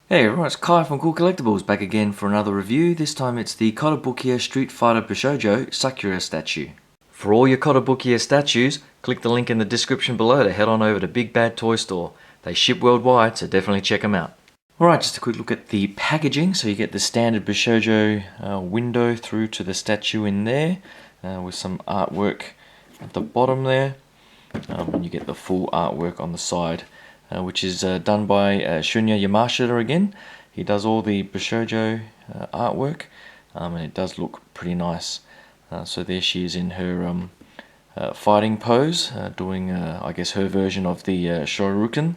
Hey everyone, it's Kai from Kool Collectibles back again for another review. This time it's the Kotobukiya Street Fighter Bishoujo Sakura statue. For all your Kotobukiya statues, click the link in the description below to head on over to Big Bad Toy Store. They ship worldwide, so definitely check them out. Alright, just a quick look at the packaging. So you get the standard Bishoujo window through to the statue in there, with some artwork at the bottom there. And you get the full artwork on the side. Which is done by Shunya Yamashita again. He does all the Bishoujo artwork, and it does look pretty nice. So there she is in her fighting pose, doing I guess her version of the Shoryuken,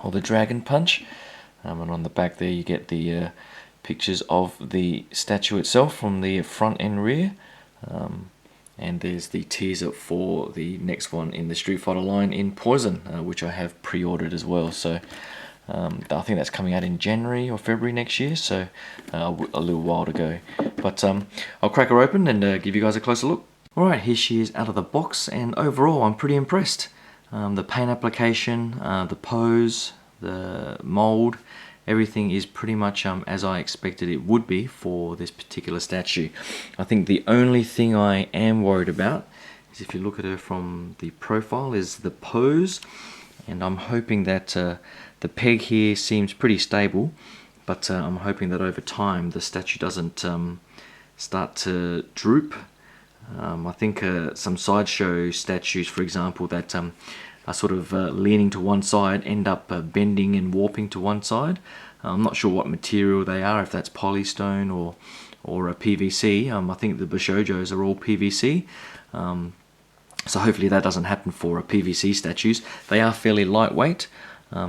or the Dragon Punch. And on the back there you get the pictures of the statue itself from the front and rear. And there's the teaser for the next one in the Street Fighter line in Poison, which I have pre-ordered as well. So I think that's coming out in January or February next year, so a little while to go. But I'll crack her open and give you guys a closer look. Alright, here she is out of the box, and overall I'm pretty impressed. The paint application, the pose, the mold, everything is pretty much as I expected it would be for this particular statue. I think the only thing I am worried about is, if you look at her from the profile, is the pose. And I'm hoping that the peg here seems pretty stable, but I'm hoping that over time the statue doesn't start to droop. I think some sideshow statues, for example, that are sort of leaning to one side, end up bending and warping to one side. I'm not sure what material they are, if that's polystone or a PVC. I think the Bishoujos are all PVC. So hopefully that doesn't happen for PVC statues. They are fairly lightweight,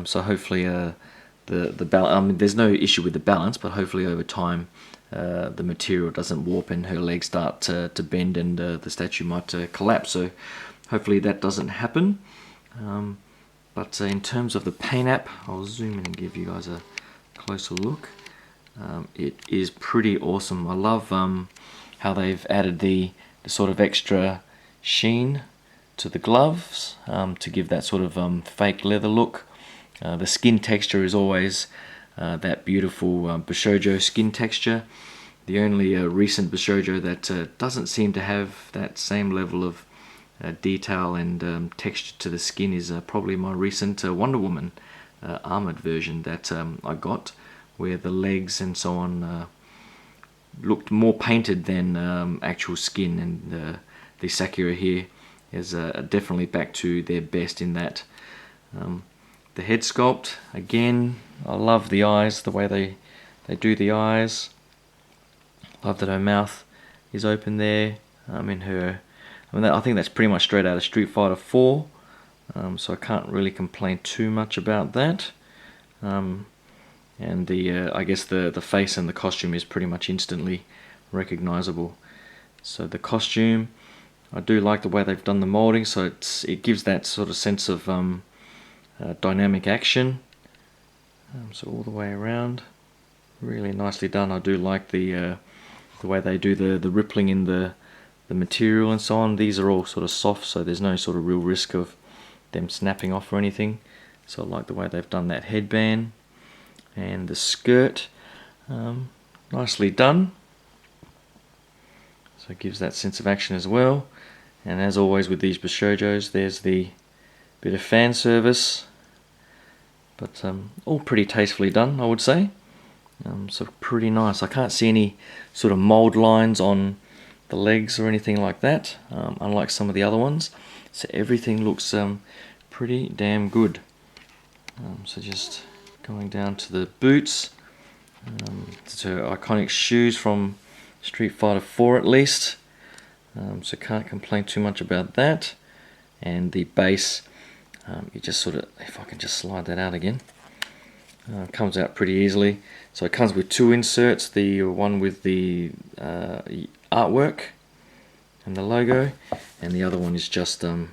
so hopefully the balance. I mean, there's no issue with the balance, but hopefully over time the material doesn't warp and her legs start to bend and the statue might collapse. So hopefully that doesn't happen. But in terms of the paint app, I'll zoom in and give you guys a closer look. It is pretty awesome. I love how they've added the sort of extra sheen to the gloves to give that sort of fake leather look. The skin texture is always that beautiful Bishoujo skin texture. The only recent Bishoujo that doesn't seem to have that same level of detail and texture to the skin is probably my recent Wonder Woman armored version that I got, where the legs and so on looked more painted than actual skin, and the Sakura here is definitely back to their best in that. The head sculpt, again, I love the eyes, the way they do the eyes. Love that her mouth is open there. I think that's pretty much straight out of Street Fighter 4, so I can't really complain too much about that. And I guess the face and the costume is pretty much instantly recognizable. So the costume, I do like the way they've done the molding, so it gives that sort of sense of dynamic action. So all the way around, really nicely done. I do like the way they do the rippling in the material and so on. These are all sort of soft, so there's no sort of real risk of them snapping off or anything. So I like the way they've done that headband. And the skirt, nicely done. So it gives that sense of action as well. And as always with these Bishoujos, there's the bit of fan service. But all pretty tastefully done, I would say. So pretty nice. I can't see any sort of mold lines on the legs or anything like that, unlike some of the other ones. So everything looks pretty damn good. So just going down to the boots. It's her iconic shoes from Street Fighter 4 at least. So can't complain too much about that. And the base, you just sort of, if I can just slide that out again, comes out pretty easily. So it comes with two inserts, the one with the artwork and the logo, and the other one is just the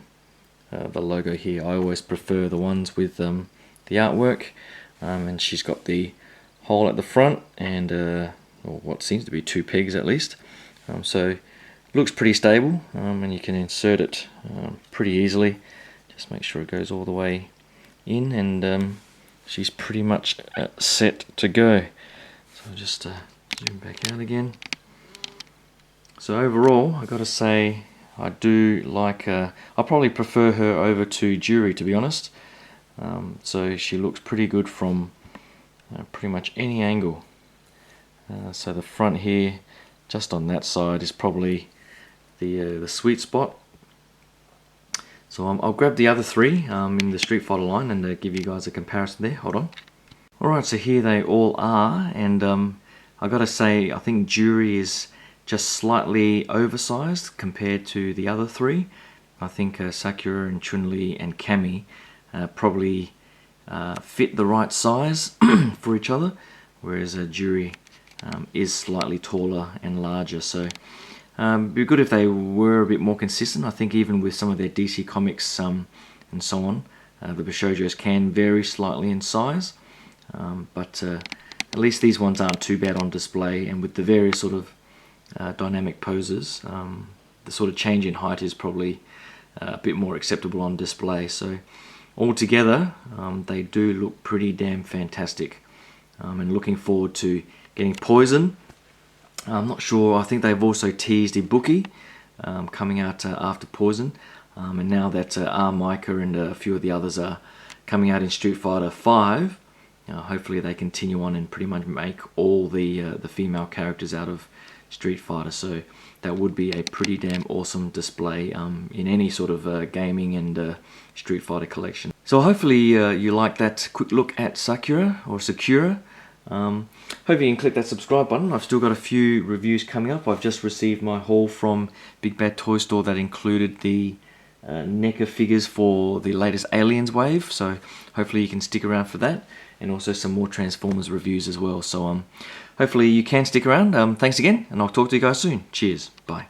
logo here. I always prefer the ones with the artwork, and she's got the hole at the front and or what seems to be two pegs at least. So it looks pretty stable, and you can insert it pretty easily. Just make sure it goes all the way in, and she's pretty much set to go. So I'll just zoom back out again. So overall, I gotta say, I do like I probably prefer her over to Juri, to be honest. So she looks pretty good from pretty much any angle. So the front here, just on that side, is probably the sweet spot. So I'll grab the other three in the Street Fighter line and give you guys a comparison there. Hold on. Alright, so here they all are, and I gotta say, I think Juri is just slightly oversized compared to the other three. I think Sakura and Chun-Li and Cammy probably fit the right size for each other, whereas Juri is slightly taller and larger. So it'd be good if they were a bit more consistent. I think even with some of their DC Comics and so on, the Bishoujos can vary slightly in size, but at least these ones aren't too bad on display, and with the various sort of dynamic poses, the sort of change in height is probably a bit more acceptable on display. So altogether, they do look pretty damn fantastic, and looking forward to getting Poison. I'm not sure, I think they've also teased Ibuki coming out after Poison, and now that Micah and a few of the others are coming out in Street Fighter 5, hopefully they continue on and pretty much make all the female characters out of Street Fighter. So that would be a pretty damn awesome display in any sort of gaming and Street Fighter collection. So hopefully you like that quick look at Sakura or Sakura. Hope you can click that subscribe button. I've still got a few reviews coming up. I've just received my haul from Big Bad Toy Store that included the NECA figures for the latest Aliens wave, so hopefully you can stick around for that, and also some more Transformers reviews as well. So hopefully you can stick around. Thanks again, and I'll talk to you guys soon. Cheers, bye.